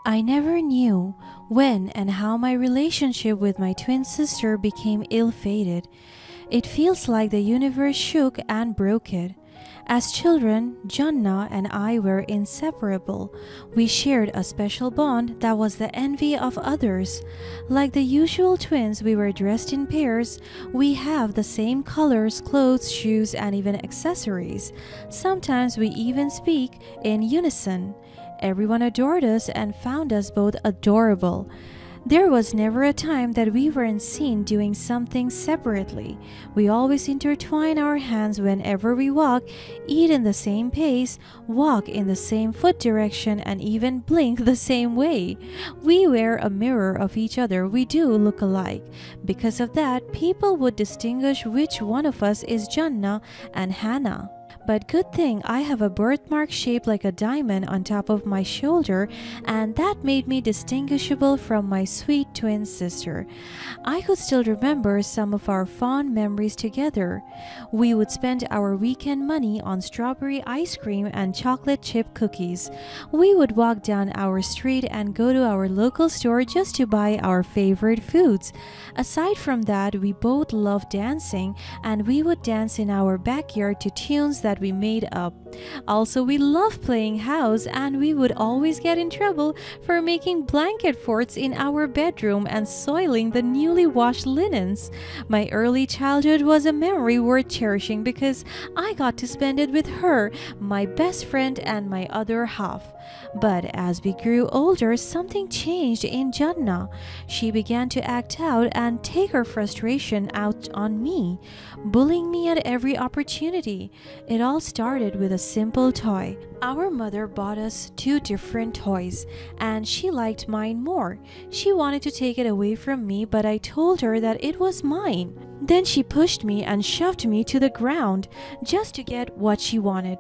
I never knew when and how my relationship with my twin sister became ill-fated. It feels like the universe shook and broke it. As children, Jannah and I were inseparable. We shared a special bond that was the envy of others. Like the usual twins, we were dressed in pairs. We have the same colors, clothes, shoes, and even accessories. Sometimes we even speak in unison. Everyone adored us and found us both adorable. There was never a time that we weren't seen doing something separately. We always intertwine our hands whenever we walk, eat in the same pace, walk in the same foot direction, and even blink the same way. We wear a mirror of each other. We do look alike. Because of that, people would distinguish which one of us is Jannah and Hannah. But good thing I have a birthmark shaped like a diamond on top of my shoulder, and that made me distinguishable from my sweet twin sister. I could still remember some of our fond memories together. We would spend our weekend money on strawberry ice cream and chocolate chip cookies. We would walk down our street and go to our local store just to buy our favorite foods. Aside from that, we both loved dancing, and we would dance in our backyard to tunes that we made up. Also, we loved playing house, and we would always get in trouble for making blanket forts in our bedroom and soiling the newly washed linens. My early childhood was a memory worth cherishing because I got to spend it with her, my best friend, and my other half. But as we grew older, something changed in Jannah. She began to act out and take her frustration out on me, bullying me at every opportunity. It all started with a simple toy. Our mother bought us two different toys, and she liked mine more. She wanted to take it away from me, but I told her that it was mine. Then she pushed me and shoved me to the ground just to get what she wanted.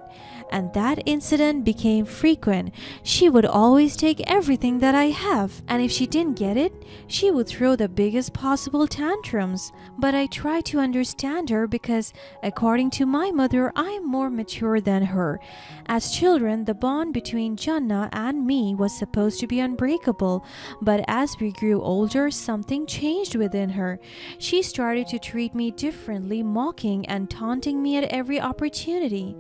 And that incident became frequent. She would always take everything that I have, and if she didn't get it, she would throw the biggest possible tantrums. But I tried to understand her because, according to my mother, I'm more mature than her. As children, the bond between Jannah and me was supposed to be unbreakable, but as we grew older, something changed within her. She started to treat me differently, mocking and taunting me at every opportunity.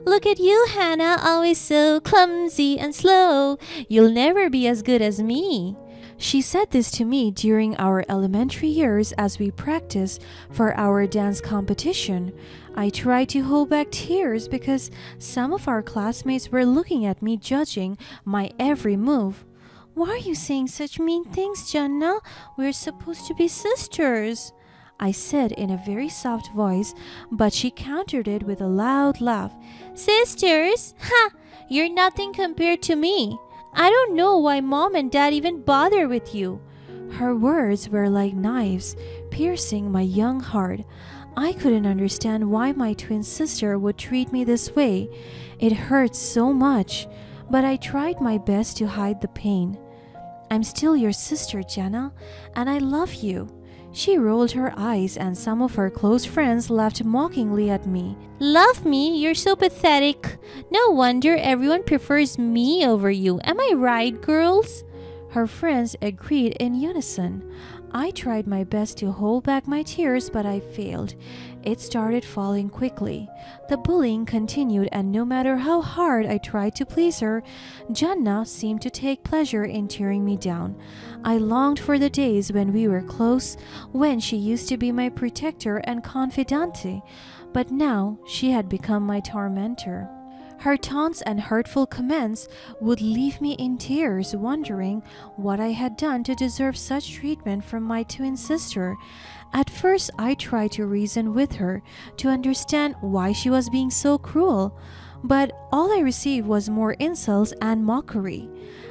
"Look at you, Hannah, always so clumsy and slow. You'll never be as good as me." She said this to me during our elementary years as we practiced for our dance competition. I tried to hold back tears because some of our classmates were looking at me, judging my every move. "Why are you saying such mean things, Jannah? We're supposed to be sisters," I said in a very soft voice, but she countered it with a loud laugh. "Sisters? Ha! You're nothing compared to me. I don't know why Mom and Dad even bother with you." Her words were like knives, piercing my young heart. I couldn't understand why my twin sister would treat me this way. It hurt so much, but I tried my best to hide the pain. "I'm still your sister, Jannah, and I love you." She rolled her eyes, and some of her close friends laughed mockingly at me. "Love me? You're so pathetic. No wonder everyone prefers me over you. Am I right, girls?" Her friends agreed in unison. I tried my best to hold back my tears, but I failed. It started falling quickly. The bullying continued, and no matter how hard I tried to please her, Jannah seemed to take pleasure in tearing me down. I longed for the days when we were close, when she used to be my protector and confidante, but now she had become my tormentor. Her taunts and hurtful comments would leave me in tears, wondering what I had done to deserve such treatment from my twin sister. At first, I tried to reason with her to understand why she was being so cruel, but all I received was more insults and mockery.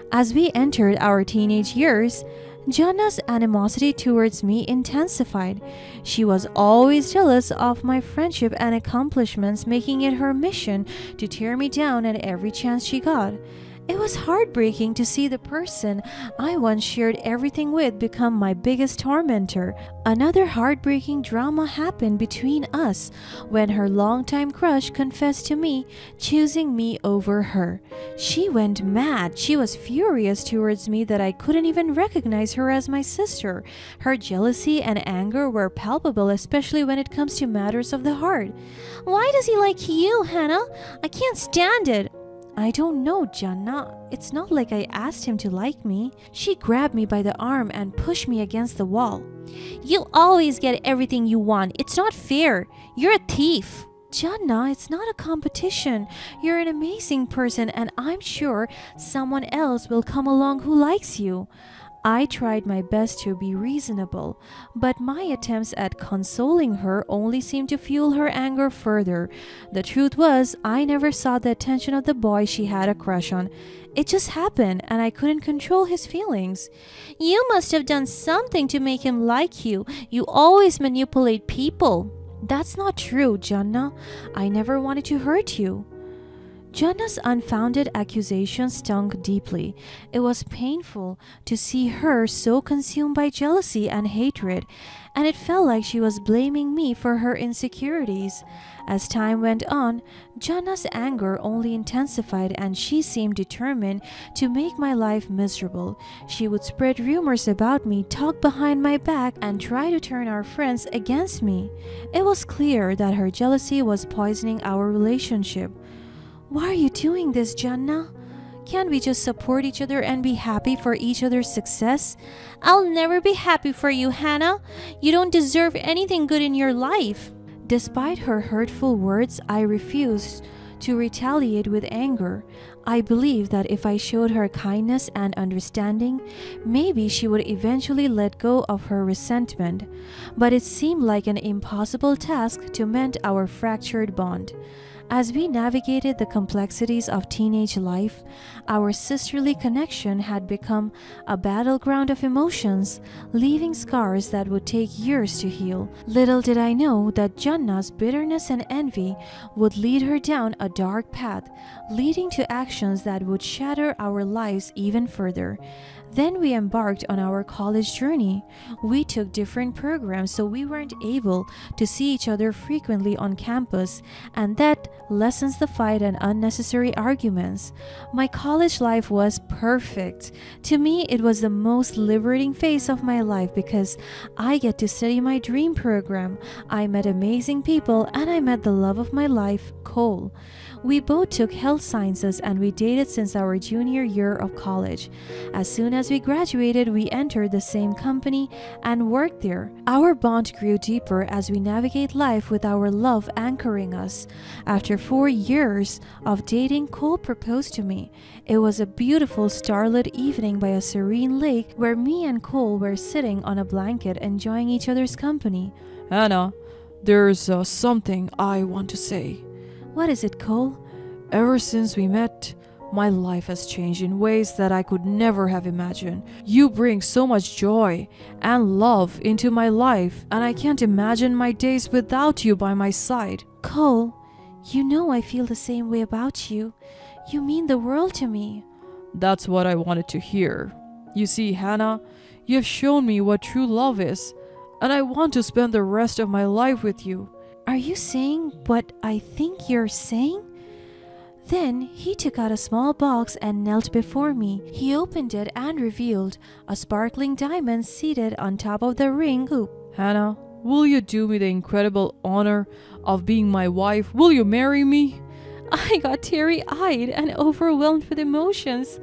As we entered our teenage years, Jannah's animosity towards me intensified. She was always jealous of my friendship and accomplishments, making it her mission to tear me down at every chance she got. It was heartbreaking to see the person I once shared everything with become my biggest tormentor. Another heartbreaking drama happened between us when her longtime crush confessed to me, choosing me over her. She went mad. She was furious towards me that I couldn't even recognize her as my sister. Her jealousy and anger were palpable, especially when it comes to matters of the heart. "Why does he like you, Hannah? I can't stand it." "I don't know, Jannah. It's not like I asked him to like me." She grabbed me by the arm and pushed me against the wall. "You always get everything you want. It's not fair. You're a thief." "Jannah, it's not a competition. You're an amazing person, and I'm sure someone else will come along who likes you." I tried my best to be reasonable, but my attempts at consoling her only seemed to fuel her anger further. The truth was, I never saw the attention of the boy she had a crush on. It just happened, and I couldn't control his feelings. "You must have done something to make him like you. You always manipulate people." "That's not true, Jannah. I never wanted to hurt you." Jannah's unfounded accusation stung deeply. It was painful to see her so consumed by jealousy and hatred, and it felt like she was blaming me for her insecurities. As time went on, Jannah's anger only intensified, and she seemed determined to make my life miserable. She would spread rumors about me, talk behind my back, and try to turn our friends against me. It was clear that her jealousy was poisoning our relationship. "Why are you doing this, Jannah? Can't we just support each other and be happy for each other's success?" "I'll never be happy for you, Hannah. You don't deserve anything good in your life." Despite her hurtful words, I refused to retaliate with anger. I believed that if I showed her kindness and understanding, maybe she would eventually let go of her resentment. But it seemed like an impossible task to mend our fractured bond. As we navigated the complexities of teenage life, our sisterly connection had become a battleground of emotions, leaving scars that would take years to heal. Little did I know that Jannah's bitterness and envy would lead her down a dark path, leading to actions that would shatter our lives even further. Then we embarked on our college journey. We took different programs, so we weren't able to see each other frequently on campus, and that lessens the fight and unnecessary arguments. My college life was perfect. To me, it was the most liberating phase of my life because I get to study my dream program. I met amazing people, and I met the love of my life, Cole. We both took health sciences, and we dated since our junior year of college. As soon as we graduated, we entered the same company and worked there. Our bond grew deeper as we navigate life with our love anchoring us. After 4 years of dating, Cole proposed to me. It was a beautiful starlit evening by a serene lake where me and Cole were sitting on a blanket enjoying each other's company. "Hannah, there's something I want to say." "What is it, Cole?" "Ever since we met, my life has changed in ways that I could never have imagined. You bring so much joy and love into my life, and I can't imagine my days without you by my side." "Cole, you know I feel the same way about you. You mean the world to me." "That's what I wanted to hear. You see, Hannah, you've shown me what true love is, and I want to spend the rest of my life with you." "Are you saying what I think you're saying?" Then he took out a small box and knelt before me. He opened it and revealed a sparkling diamond seated on top of the ring hoop. "Hannah, will you do me the incredible honor of being my wife? Will you marry me?" I got teary-eyed and overwhelmed with emotions.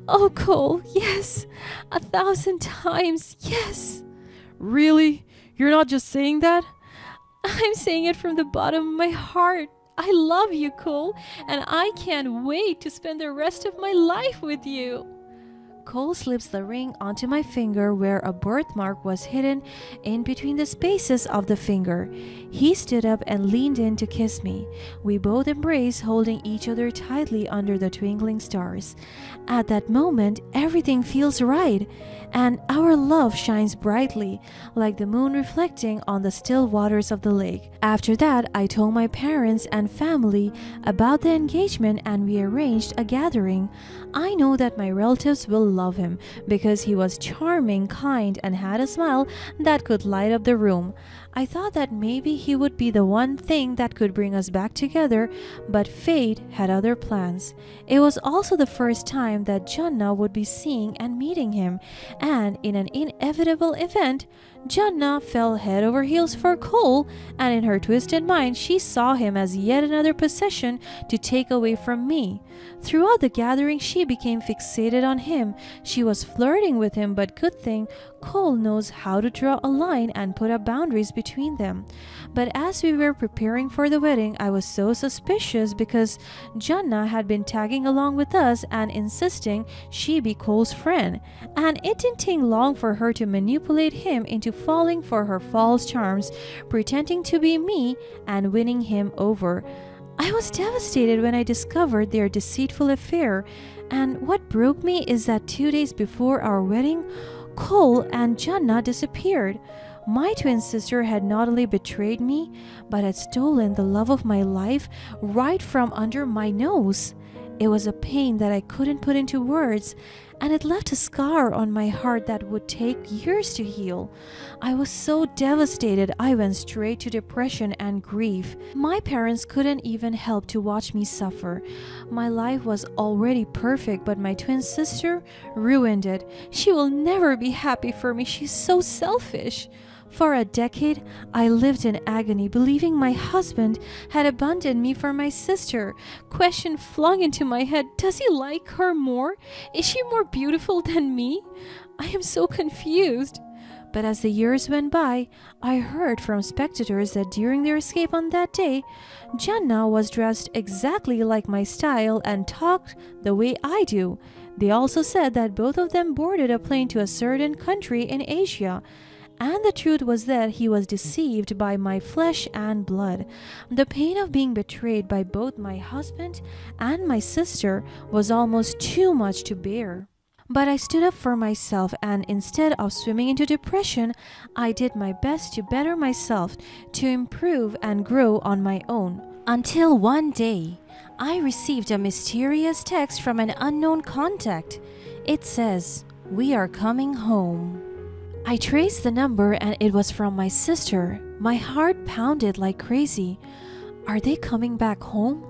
"Oh, Cole, yes. 1,000 times, yes." "Really? You're not just saying that?" "I'm saying it from the bottom of my heart. I love you, Cole, and I can't wait to spend the rest of my life with you." Cole slips the ring onto my finger where a birthmark was hidden in between the spaces of the finger. He stood up and leaned in to kiss me. We both embraced, holding each other tightly under the twinkling stars. At that moment, everything feels right, and our love shines brightly, like the moon reflecting on the still waters of the lake. After that, I told my parents and family about the engagement, and we arranged a gathering. I know that my relatives will love him because he was charming, kind, and had a smile that could light up the room. I thought that maybe he would be the one thing that could bring us back together, but fate had other plans. It was also the first time that Jannah would be seeing and meeting him, and in an inevitable event, Jannah fell head over heels for Cole, and in her twisted mind, she saw him as yet another possession to take away from me. Throughout the gathering, she became fixated on him. She was flirting with him, but good thing Cole knows how to draw a line and put up boundaries between them. But as we were preparing for the wedding, I was so suspicious because Jannah had been tagging along with us and insisting she be Cole's friend, and it didn't take long for her to manipulate him into falling for her false charms, pretending to be me and winning him over. I was devastated when I discovered their deceitful affair, and what broke me is that 2 days before our wedding, Cole and Jannah disappeared. My twin sister had not only betrayed me, but had stolen the love of my life right from under my nose. It was a pain that I couldn't put into words, and it left a scar on my heart that would take years to heal. I was so devastated, I went straight to depression and grief. My parents couldn't even help to watch me suffer. My life was already perfect, but my twin sister ruined it. She will never be happy for me. She's so selfish. For a decade, I lived in agony, believing my husband had abandoned me for my sister. Question flung into my head, does he like her more? Is she more beautiful than me? I am so confused. But as the years went by, I heard from spectators that during their escape on that day, Jannah was dressed exactly like my style and talked the way I do. They also said that both of them boarded a plane to a certain country in Asia. And the truth was that he was deceived by my flesh and blood. The pain of being betrayed by both my husband and my sister was almost too much to bear. But I stood up for myself, and instead of swimming into depression, I did my best to better myself, to improve and grow on my own. Until one day, I received a mysterious text from an unknown contact. It says, "We are coming home." I traced the number and it was from my sister. My heart pounded like crazy. Are they coming back home?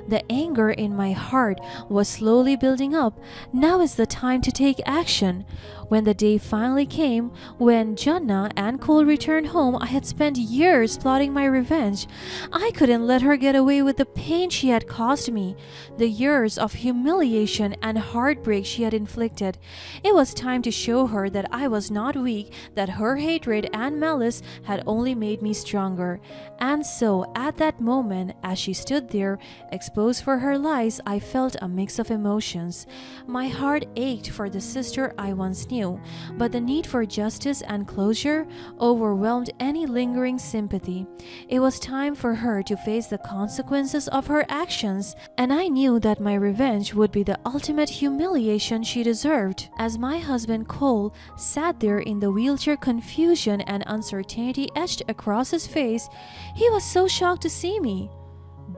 The anger in my heart was slowly building up. Now is the time to take action. When the day finally came, when Jannah and Cole returned home, I had spent years plotting my revenge. I couldn't let her get away with the pain she had caused me, the years of humiliation and heartbreak she had inflicted. It was time to show her that I was not weak, that her hatred and malice had only made me stronger. And so, at that moment, as she stood there, exposed for her lies, I felt a mix of emotions. My heart ached for the sister I once knew, but the need for justice and closure overwhelmed any lingering sympathy. It was time for her to face the consequences of her actions, and I knew that my revenge would be the ultimate humiliation she deserved. As my husband Cole sat there in the wheelchair, confusion and uncertainty etched across his face, he was so shocked to see me.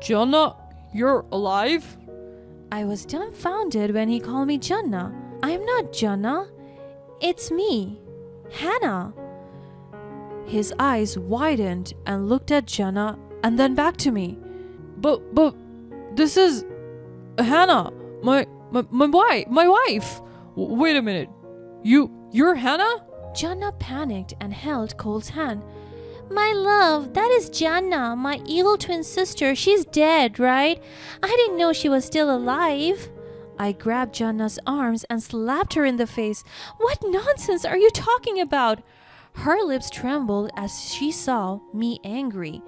Jannah, you're alive? I was dumbfounded when he called me Jannah. I'm not Jannah. It's me, Hannah. His eyes widened and looked at Jannah and then back to me. But, this is Hannah, my wife. Wait a minute. You're Hannah? Jannah panicked and held Cole's hand. My love, that is Jannah, my evil twin sister. She's dead, right? I didn't know she was still alive. I grabbed Jannah's arms and slapped her in the face. What nonsense are you talking about? Her lips trembled as she saw me angry.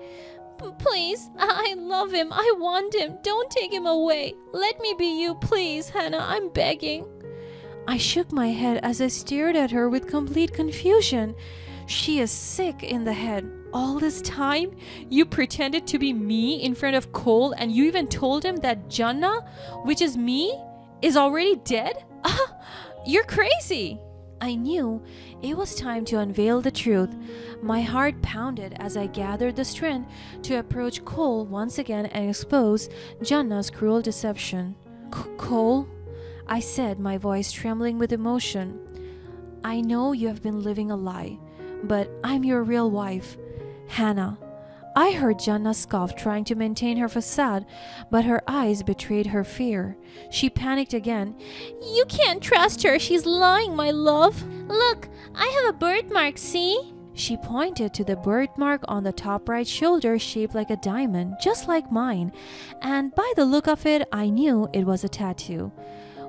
Please, I love him. I want him. Don't take him away. Let me be you, please, Hannah. I'm begging. I shook my head as I stared at her with complete confusion. She is sick in the head. All this time, you pretended to be me in front of Cole, and you even told him that Jannah, which is me, is already dead? You're crazy. I knew it was time to unveil the truth. My heart pounded as I gathered the strength to approach Cole once again and expose Jannah's cruel deception. Cole, I said, my voice trembling with emotion. I know you have been living a lie, but I'm your real wife, Hannah. I heard Jannah scoff, trying to maintain her facade, but her eyes betrayed her fear. She panicked again. You can't trust her. She's lying, my love. Look, I have a birthmark, see? She pointed to the birthmark on the top right shoulder, shaped like a diamond, just like mine, and by the look of it, I knew it was a tattoo.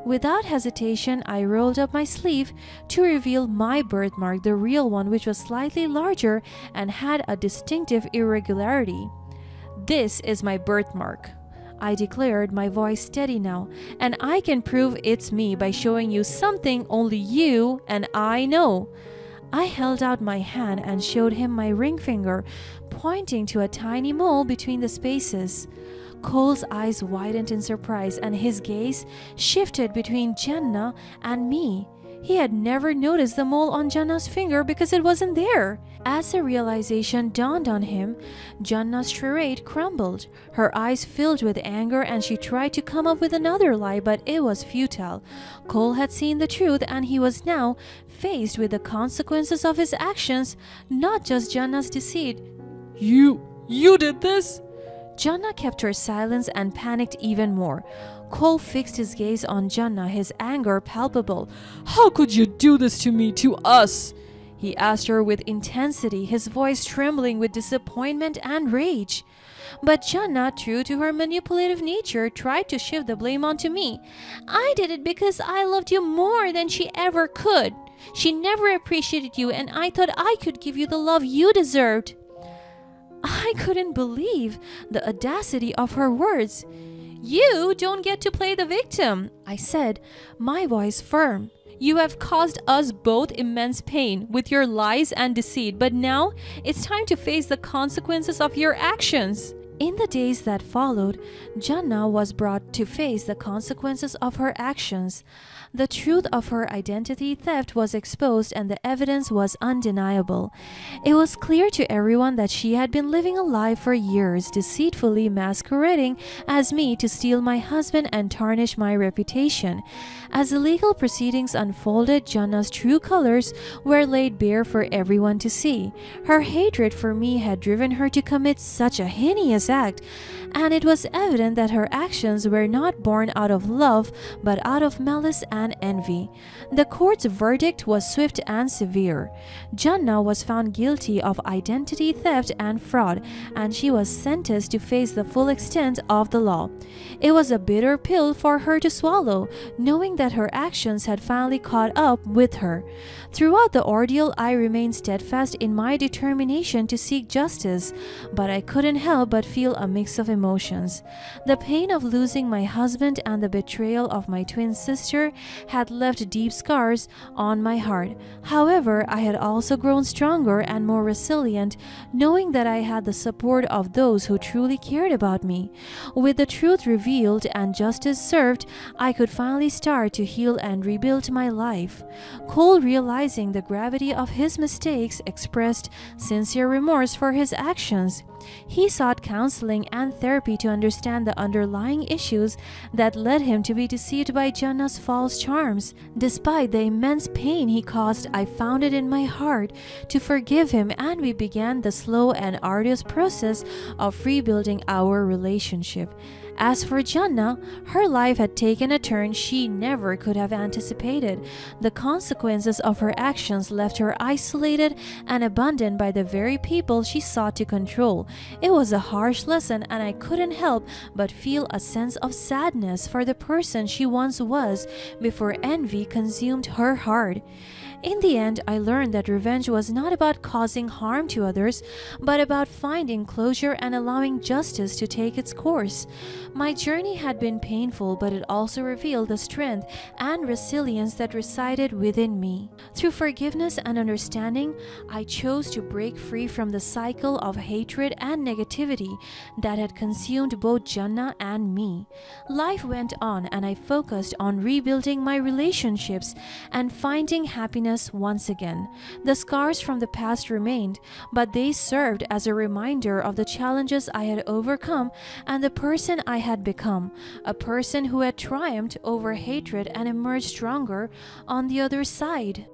Without hesitation, I rolled up my sleeve to reveal my birthmark, the real one, which was slightly larger and had a distinctive irregularity. This is my birthmark, I declared, my voice steady now, and I can prove it's me by showing you something only you and I know. I held out my hand and showed him my ring finger, pointing to a tiny mole between the spaces. Cole's eyes widened in surprise, and his gaze shifted between Jannah and me. He had never noticed the mole on Jannah's finger because it wasn't there. As the realization dawned on him, Jannah's charade crumbled. Her eyes filled with anger, and she tried to come up with another lie, but it was futile. Cole had seen the truth, and he was now faced with the consequences of his actions, not just Jannah's deceit. You did this? Jannah kept her silence and panicked even more. Cole fixed his gaze on Jannah, his anger palpable. How could you do this to me, to us? He asked her with intensity, his voice trembling with disappointment and rage. But Jannah, true to her manipulative nature, tried to shift the blame onto me. I did it because I loved you more than she ever could. She never appreciated you, and I thought I could give you the love you deserved. I couldn't believe the audacity of her words. You don't get to play the victim, I said, my voice firm. You have caused us both immense pain with your lies and deceit, but now it's time to face the consequences of your actions. In the days that followed, Jannah was brought to face the consequences of her actions. The truth of her identity theft was exposed, and the evidence was undeniable. It was clear to everyone that she had been living a lie for years, deceitfully masquerading as me to steal my husband and tarnish my reputation. As the legal proceedings unfolded, Jannah's true colors were laid bare for everyone to see. Her hatred for me had driven her to commit such a heinous act, and it was evident that her actions were not born out of love but out of malice and envy. The court's verdict was swift and severe. Jannah was found guilty of identity theft and fraud, and she was sentenced to face the full extent of the law. It was a bitter pill for her to swallow, knowing that her actions had finally caught up with her. Throughout the ordeal, I remained steadfast in my determination to seek justice, but I couldn't help but feel a mix of emotions. The pain of losing my husband and the betrayal of my twin sister had left deep scars on my heart. However, I had also grown stronger and more resilient, knowing that I had the support of those who truly cared about me. With the truth revealed and justice served, I could finally start to heal and rebuild my life. Cole, realizing the gravity of his mistakes, expressed sincere remorse for his actions. He sought counseling and therapy to understand the underlying issues that led him to be deceived by Jannah's false charms. Despite the immense pain he caused, I found it in my heart to forgive him, and we began the slow and arduous process of rebuilding our relationship. As for Jannah, her life had taken a turn she never could have anticipated. The consequences of her actions left her isolated and abandoned by the very people she sought to control. It was a harsh lesson, and I couldn't help but feel a sense of sadness for the person she once was before envy consumed her heart. In the end, I learned that revenge was not about causing harm to others, but about finding closure and allowing justice to take its course. My journey had been painful, but it also revealed the strength and resilience that resided within me. Through forgiveness and understanding, I chose to break free from the cycle of hatred and negativity that had consumed both Jannah and me. Life went on, and I focused on rebuilding my relationships and finding happiness once again. The scars from the past remained, but they served as a reminder of the challenges I had overcome and the person I had become, a person who had triumphed over hatred and emerged stronger on the other side.